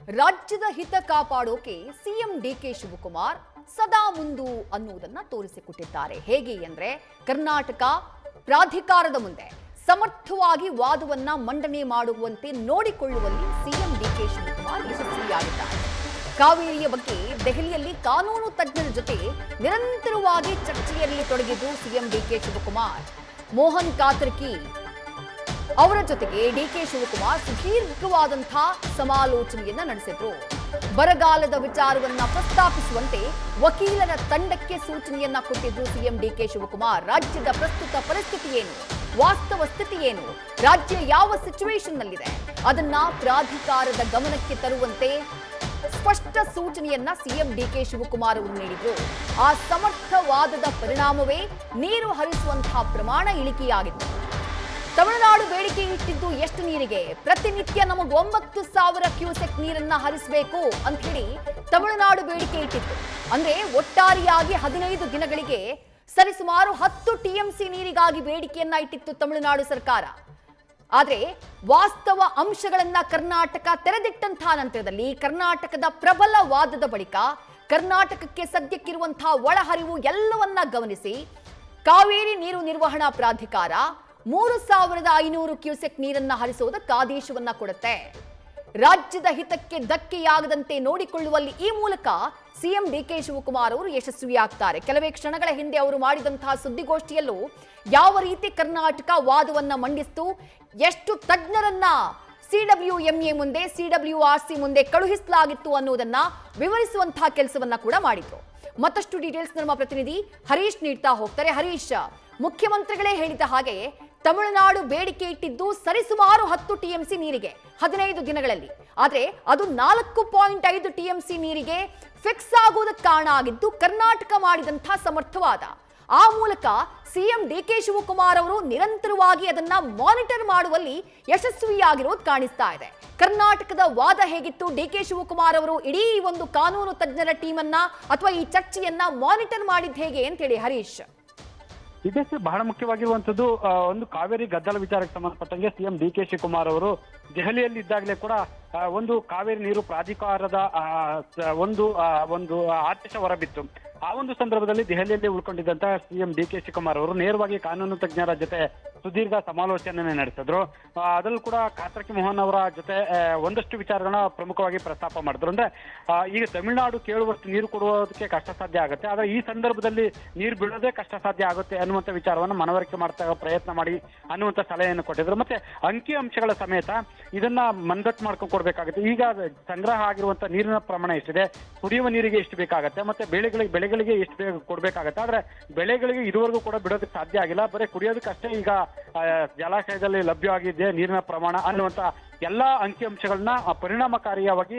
ರಾಜ್ಯದ ಹಿತ ಕಾಪಾಡೋಕೆ CM DK Shivakumar ಸದಾ ಮುಂದು ಅನ್ನುವುದನ್ನ ತೋರಿಸಿಕೊಟ್ಟಿದ್ದಾರೆ. ಹೇಗೆ ಅಂದ್ರೆ ಕರ್ನಾಟಕ ಪ್ರಾಧಿಕಾರದ ಮುಂದೆ ಸಮರ್ಥವಾಗಿ ವಾದವನ್ನ ಮಂಡನೆ ಮಾಡುವಂತೆ ನೋಡಿಕೊಳ್ಳುವಲ್ಲಿ ಸಿಎಂ ಡಿಕೆ ಶಿವಕುಮಾರ್ ಯಶಸ್ವಿಯಾಗಿದ್ದಾರೆ. ಕಾವೇರಿಯ ಬಗ್ಗೆ ದೆಹಲಿಯಲ್ಲಿ ಕಾನೂನು ತಜ್ಞರ ಜೊತೆ ನಿರಂತರವಾಗಿ ಚರ್ಚೆಯಲ್ಲಿ ತೊಡಗಿದ್ದು ಸಿಎಂ ಡಿಕೆ ಶಿವಕುಮಾರ್. ಮೋಹನ್ ಕಾತರ್ಕಿ ಅವರ ಜೊತೆಗೆ ಡಿಕೆ ಶಿವಕುಮಾರ್ ಸುದೀರ್ಘವಾದಂತಹ ಸಮಾಲೋಚನೆಯನ್ನ ನಡೆಸಿದ್ರು. ಬರಗಾಲದ ವಿಚಾರವನ್ನ ಪ್ರಸ್ತಾಪಿಸುವಂತೆ ವಕೀಲರ ತಂಡಕ್ಕೆ ಸೂಚನೆಯನ್ನ ಕೊಟ್ಟಿದ್ರು ಸಿಎಂ ಡಿಕೆ ಶಿವಕುಮಾರ್. ರಾಜ್ಯದ ಪ್ರಸ್ತುತ ಪರಿಸ್ಥಿತಿ ಏನು, ವಾಸ್ತವ ಸ್ಥಿತಿ ಏನು, ರಾಜ್ಯ ಯಾವ ಸಿಚುವೇಶನ್ ನಲ್ಲಿದೆ ಅದನ್ನ ಪ್ರಾಧಿಕಾರದ ಗಮನಕ್ಕೆ ತರುವಂತೆ ಸ್ಪಷ್ಟ ಸೂಚನೆಯನ್ನ ಸಿಎಂ ಡಿಕೆ ಶಿವಕುಮಾರ್ ಅವರು ನೀಡಿದ್ರು. ಆ ಸಮರ್ಥ ವಾದದ ಪರಿಣಾಮವೇ ನೀರು ಹರಿಸುವಂತಹ ಪ್ರಮಾಣ ಇಳಿಕೆಯಾಗಿತ್ತು. ತಮಿಳುನಾಡು ಬೇಡಿಕೆ ಇಟ್ಟಿದ್ದು ಎಷ್ಟು ನೀರಿಗೆ? ಪ್ರತಿನಿತ್ಯ ನಮಗೆ 9,000 ಕ್ಯೂಸೆಕ್ ನೀರನ್ನ ಹರಿಸಬೇಕು ಅಂತ ಹೇಳಿ ತಮಿಳುನಾಡು ಬೇಡಿಕೆ ಇಟ್ಟಿತ್ತು. ಅಂದ್ರೆ ಒಟ್ಟಾರೆಯಾಗಿ 15 ದಿನಗಳಿಗೆ ಸರಿಸುಮಾರು 10 ಟಿಎಂಸಿ ನೀರಿಗಾಗಿ ಬೇಡಿಕೆಯನ್ನ ಇಟ್ಟಿತ್ತು ತಮಿಳುನಾಡು ಸರ್ಕಾರ. ಆದ್ರೆ ವಾಸ್ತವ ಅಂಶಗಳನ್ನ ಕರ್ನಾಟಕ ತೆರೆದಿಟ್ಟಂತಹ ನಂತರದಲ್ಲಿ ಕರ್ನಾಟಕದ ಪ್ರಬಲ ವಾದದ ಬಳಿಕ ಕರ್ನಾಟಕಕ್ಕೆ ಸದ್ಯಕ್ಕಿರುವಂತಹ ಒಳಹರಿವು ಎಲ್ಲವನ್ನ ಗಮನಿಸಿ ಕಾವೇರಿ ನೀರು ನಿರ್ವಹಣಾ ಪ್ರಾಧಿಕಾರ 3,500 ಕ್ಯೂಸೆಕ್ ನೀರನ್ನ ಹರಿಸುವುದಕ್ಕೆ ಆದೇಶವನ್ನ ಕೊಡುತ್ತೆ. ರಾಜ್ಯದ ಹಿತಕ್ಕೆ ಧಕ್ಕೆಯಾಗದಂತೆ ನೋಡಿಕೊಳ್ಳುವಲ್ಲಿ ಈ ಮೂಲಕ ಸಿಎಂ ಡಿಕೆ ಶಿವಕುಮಾರ್ ಅವರು ಯಶಸ್ವಿಯಾಗ್ತಾರೆ. ಕೆಲವೇ ಕ್ಷಣಗಳ ಹಿಂದೆ ಅವರು ಮಾಡಿದಂತಹ ಸುದ್ದಿಗೋಷ್ಠಿಯಲ್ಲೂ ಯಾವ ರೀತಿ ಕರ್ನಾಟಕ ವಾದವನ್ನ ಮಂಡಿಸಿತು, ಎಷ್ಟು ತಜ್ಞರನ್ನ ಸಿಡಬ್ಲ್ಯೂಎಂಎ ಮುಂದೆ ಸಿಡಬ್ಲ್ಯೂಆರ್ಸಿ ಮುಂದೆ ಕಳುಹಿಸಲಾಗಿತ್ತು ಅನ್ನೋದನ್ನ ವಿವರಿಸುವಂತಹ ಕೆಲಸವನ್ನ ಕೂಡ ಮಾಡಿದ್ರು. ಮತ್ತಷ್ಟು ಡೀಟೇಲ್ಸ್ ನಮ್ಮ ಪ್ರತಿನಿಧಿ ಹರೀಶ್ ನೀಡ್ತಾ ಹೋಗ್ತಾರೆ. ಹರೀಶ್, ಮುಖ್ಯಮಂತ್ರಿಗಳೇ ಹೇಳಿದ ಹಾಗೆ ತಮಿಳುನಾಡು ಬೇಡಿಕೆ ಇಟ್ಟಿದ್ದು ಸರಿಸುಮಾರು 10 ಟಿಎಂಸಿ ನೀರಿಗೆ 15 ದಿನಗಳಲ್ಲಿ. ಆದ್ರೆ ಅದು 4.5 ಟಿಎಂಸಿ ನೀರಿಗೆ ಫಿಕ್ಸ್ ಆಗುವುದಕ್ಕೆ ಕಾರಣ ಆಗಿದ್ದು ಕರ್ನಾಟಕ ಮಾಡಿದಂತಹ ಸಮರ್ಥವಾದ. ಆ ಮೂಲಕ ಸಿಎಂ ಡಿಕೆ ಶಿವಕುಮಾರ್ ಅವರು ನಿರಂತರವಾಗಿ ಅದನ್ನ ಮಾನಿಟರ್ ಮಾಡುವಲ್ಲಿ ಯಶಸ್ವಿಯಾಗಿರೋದು ಕಾಣಿಸ್ತಾ ಇದೆ. ಕರ್ನಾಟಕದ ವಾದ ಹೇಗಿತ್ತು? ಡಿಕೆ ಶಿವಕುಮಾರ್ ಅವರು ಇಡೀ ಒಂದು ಕಾನೂನು ತಜ್ಞರ ಟೀಮ್ ಅನ್ನ ಅಥವಾ ಈ ಚರ್ಚೆಯನ್ನ ಮಾನಿಟರ್ ಮಾಡಿದ್ ಹೇಗೆ ಅಂತ ಹೇಳಿ ಹರೀಶ್. ಇದೇ ಬಹಳ ಮುಖ್ಯವಾಗಿರುವಂತದ್ದು. ಒಂದು ಕಾವೇರಿ ಗದ್ದಲ ವಿಚಾರಕ್ಕೆ ಸಂಬಂಧಪಟ್ಟಂಗೆ ಸಿಎಂ ಡಿಕೆ ಶಿವಕುಮಾರ್ ಅವರು ದೆಹಲಿಯಲ್ಲಿ ಇದ್ದಾಗಲೇ ಕೂಡ ಒಂದು ಕಾವೇರಿ ನೀರು ಪ್ರಾಧಿಕಾರದ ಒಂದು ಆದೇಶ ಹೊರಬಿತ್ತು. ಆ ಒಂದು ಸಂದರ್ಭದಲ್ಲಿ ದೆಹಲಿಯಲ್ಲಿ ಉಳ್ಕೊಂಡಿದ್ದಂತಹ ಸಿಎಂ ಡಿಕೆ ಶಿವಕುಮಾರ್ ಅವರು ನೇರವಾಗಿ ಕಾನೂನು ತಜ್ಞರ ಜೊತೆ ಸುದೀರ್ಘ ಸಮಾಲೋಚನೆ ನಡೆಸಿದ್ರು. ಅದರಲ್ಲೂ ಕೂಡ ಕಾತರ್ಕಿ ಮೋಹನ್ ಅವರ ಜೊತೆ ಒಂದಷ್ಟು ವಿಚಾರಗಳನ್ನ ಪ್ರಮುಖವಾಗಿ ಪ್ರಸ್ತಾಪ ಮಾಡಿದ್ರು. ಅಂದ್ರೆ ಈಗ ತಮಿಳುನಾಡು ಕೇಳುವಷ್ಟು ನೀರು ಕೊಡುವುದಕ್ಕೆ ಕಷ್ಟ ಸಾಧ್ಯ ಆಗುತ್ತೆ, ಆದ್ರೆ ಈ ಸಂದರ್ಭದಲ್ಲಿ ನೀರು ಬಿಡೋದೇ ಕಷ್ಟ ಸಾಧ್ಯ ಆಗುತ್ತೆ ಅನ್ನುವಂಥ ವಿಚಾರವನ್ನು ಮನವರಿಕೆ ಮಾಡ್ತಾ ಪ್ರಯತ್ನ ಮಾಡಿ ಅನ್ನುವಂಥ ಸಲಹೆಯನ್ನು ಕೊಟ್ಟಿದ್ರು. ಮತ್ತೆ ಅಂಕಿ ಅಂಶಗಳ ಸಮೇತ ಇದನ್ನ ಮಂದಟ್ಟು ಮಾಡ್ಕೊಂಡು ಕೊಡ್ಬೇಕಾಗುತ್ತೆ. ಈಗ ಸಂಗ್ರಹ ಆಗಿರುವಂತ ನೀರಿನ ಪ್ರಮಾಣ ಎಷ್ಟಿದೆ, ಕುಡಿಯುವ ನೀರಿಗೆ ಎಷ್ಟು ಬೇಕಾಗತ್ತೆ, ಮತ್ತೆ ಬೆಳೆಗಳಿಗೆ ಎಷ್ಟು ಕೊಡ್ಬೇಕಾಗತ್ತೆ. ಆದ್ರೆ ಬೆಳೆಗಳಿಗೆ ಇದುವರೆಗೂ ಕೂಡ ಬಿಡೋದಕ್ಕೆ ಸಾಧ್ಯ ಆಗಿಲ್ಲ, ಬರೀ ಕುಡಿಯೋದಕ್ಕೆ ಅಷ್ಟೇ ಈಗ ಜಲಾಶಯದಲ್ಲಿ ಲಭ್ಯವಾಗಿದೆ ನೀರಿನ ಪ್ರಮಾಣ ಅನ್ನುವಂತ ಎಲ್ಲಾ ಅಂಕಿಅಂಶಗಳನ್ನ ಪರಿಣಾಮಕಾರಿಯಾಗಿ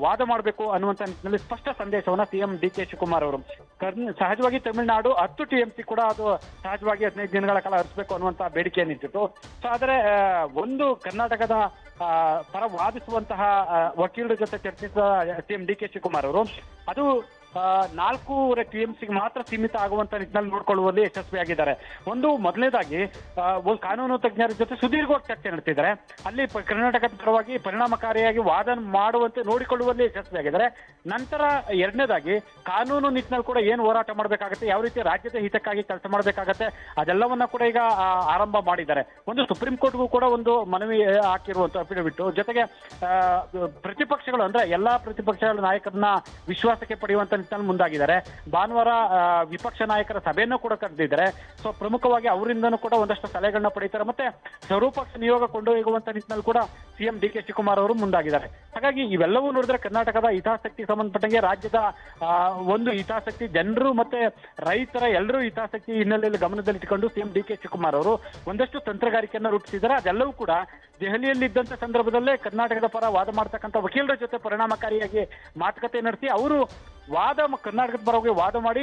ವಾದ ಮಾಡಬೇಕು ಅನ್ನುವಂತ ನಿಟ್ಟಿನಲ್ಲಿ ಸ್ಪಷ್ಟ ಸಂದೇಶವನ್ನ ಸಿಎಂ ಡಿಕೆ ಶಿವಕುಮಾರ್ ಅವರು ಸಹಜವಾಗಿ ತಮಿಳುನಾಡು 10 ಟಿಎಂಸಿ ಕೂಡ ಅದು ಸಹಜವಾಗಿ 15 ದಿನಗಳ ಕಾಲ ಹರಿಸಬೇಕು ಅನ್ನುವಂತ ಬೇಡಿಕೆಯನ್ನು ಇಟ್ಟಿತ್ತು. ಸೊ ಆದ್ರೆ ಒಂದು ಕರ್ನಾಟಕದ ಪರ ವಾದಿಸುವಂತಹ ವಕೀಲರ ಜೊತೆ ಚರ್ಚಿಸಿದ ಸಿಎಂ ಡಿಕೆ ಶಿವಕುಮಾರ್ ಅವರು ಅದು 4.5 ಟಿಎಂಸಿಗೆ ಮಾತ್ರ ಸೀಮಿತ ಆಗುವಂತ ನಿಟ್ಟಿನಲ್ಲಿ ನೋಡ್ಕೊಳ್ಳುವಲ್ಲಿ ಯಶಸ್ವಿಯಾಗಿದ್ದಾರೆ. ಮೊದಲನೇದಾಗಿ ಕಾನೂನು ತಜ್ಞರ ಜೊತೆ ಸುದೀರ್ಘವಾಗಿ ಚರ್ಚೆ ನಡೆಸಿದ್ದಾರೆ. ಅಲ್ಲಿ ಕರ್ನಾಟಕದ ಪರವಾಗಿ ಪರಿಣಾಮಕಾರಿಯಾಗಿ ವಾದ ಮಾಡುವಂತೆ ನೋಡಿಕೊಳ್ಳುವಲ್ಲಿ ಯಶಸ್ವಿಯಾಗಿದ್ದಾರೆ. ನಂತರ ಎರಡನೇದಾಗಿ ಕಾನೂನು ನಿಟ್ಟಿನಲ್ಲಿ ಕೂಡ ಏನು ಹೋರಾಟ ಮಾಡಬೇಕಾಗತ್ತೆ, ಯಾವ ರೀತಿ ರಾಜ್ಯದ ಹಿತಕ್ಕಾಗಿ ಕೆಲಸ ಮಾಡಬೇಕಾಗತ್ತೆ ಅದೆಲ್ಲವನ್ನ ಕೂಡ ಈಗ ಆರಂಭ ಮಾಡಿದ್ದಾರೆ. ಒಂದು ಸುಪ್ರೀಂ ಕೋರ್ಟ್ಗೂ ಕೂಡ ಒಂದು ಮನವಿ ಹಾಕಿರುವಂತ ಅಫಿಡವಿಟ್ ಜೊತೆಗೆ ಪ್ರತಿಪಕ್ಷಗಳು ಅಂದ್ರೆ ಎಲ್ಲಾ ಪ್ರತಿಪಕ್ಷಗಳ ನಾಯಕರನ್ನ ವಿಶ್ವಾಸಕ್ಕೆ ಪಡೆಯುವಂತ ನಿಟ್ಟಿನಲ್ಲಿ ಮುಂದಾಗಿದ್ದಾರೆ. ಭಾನುವಾರ ವಿಪಕ್ಷ ನಾಯಕರ ಸಭೆಯನ್ನು ಕೂಡ ಕರೆದಿದ್ದಾರೆ. ಸೊ ಪ್ರಮುಖವಾಗಿ ಅವರಿಂದನೂ ಕೂಡ ಒಂದಷ್ಟು ಸಲಹೆಗಳನ್ನ ಪಡೀತಾರೆ. ಮತ್ತೆ ಸರ್ವಪಕ್ಷ ನಿಯೋಗ ಕೊಂಡೊಯ್ಯುವಂತ ನಿಟ್ಟಿನಲ್ಲಿ ಕೂಡ ಸಿಎಂ ಡಿಕೆ ಶಿವಕುಮಾರ್ ಅವರು ಮುಂದಾಗಿದ್ದಾರೆ. ಹಾಗಾಗಿ ಇವೆಲ್ಲವೂ ನೋಡಿದ್ರೆ ಕರ್ನಾಟಕದ ಹಿತಾಸಕ್ತಿ ಸಂಬಂಧಪಟ್ಟಂಗೆ ರಾಜ್ಯದ ಒಂದು ಹಿತಾಸಕ್ತಿ ಜನರು ಮತ್ತೆ ರೈತರ ಎಲ್ಲರೂ ಹಿತಾಸಕ್ತಿ ಹಿನ್ನೆಲೆಯಲ್ಲಿ ಗಮನದಲ್ಲಿಟ್ಟುಕೊಂಡು ಸಿಎಂ ಡಿಕೆ ಶಿವಕುಮಾರ್ ಅವರು ಒಂದಷ್ಟು ತಂತ್ರಗಾರಿಕೆಯನ್ನ ರೂಪಿಸಿದ್ದಾರೆ. ಅದೆಲ್ಲವೂ ಕೂಡ ದೆಹಲಿಯಲ್ಲಿ ಇದ್ದಂತ ಸಂದರ್ಭದಲ್ಲೇ ಕರ್ನಾಟಕದ ಪರ ವಾದ ಮಾಡ್ತಕ್ಕಂಥ ವಕೀಲರ ಜೊತೆ ಪರಿಣಾಮಕಾರಿಯಾಗಿ ಮಾತುಕತೆ ನಡೆಸಿ ಅವರು ಕರ್ನಾಟಕದ ಪರವಾಗಿ ವಾದ ಮಾಡಿ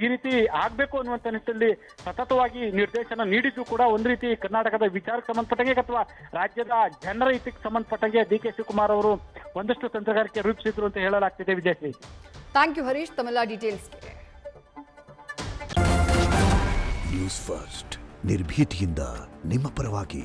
ಈ ರೀತಿ ಆಗ್ಬೇಕು ಅನ್ನುವಂತ ನಿಟ್ಟಿನಲ್ಲಿ ಸತತವಾಗಿ ನಿರ್ದೇಶನ ನೀಡಿದ್ದು ಕೂಡ ಒಂದು ರೀತಿ ಕರ್ನಾಟಕದ ವಿಚಾರಕ್ಕೆ ಸಂಬಂಧಪಟ್ಟಂಗೆ ಅಥವಾ ರಾಜ್ಯದ ಜನರ ಹಿತಕ್ಕೆ ಸಂಬಂಧಪಟ್ಟಂಗೆ ಡಿಕೆ ಶಿವಕುಮಾರ್ ಅವರು ಒಂದಷ್ಟು ತಂತ್ರಗಾರಿಕೆ ರೂಪಿಸಿದ್ರು ಅಂತ ಹೇಳಲಾಗ್ತಿದೆ. ವಿಜಯಶ್ರೀ, ಥ್ಯಾಂಕ್ ಯು ಹರೀಶ್ ತಮ್ಮೆಲ್ಲ ಡೀಟೇಲ್ಸ್ಗೆ. ನ್ಯೂಸ್ ಫಸ್ಟ್ ನಿರ್ಭೀತಿಯಿಂದ ನಿಮ್ಮ ಪರವಾಗಿ.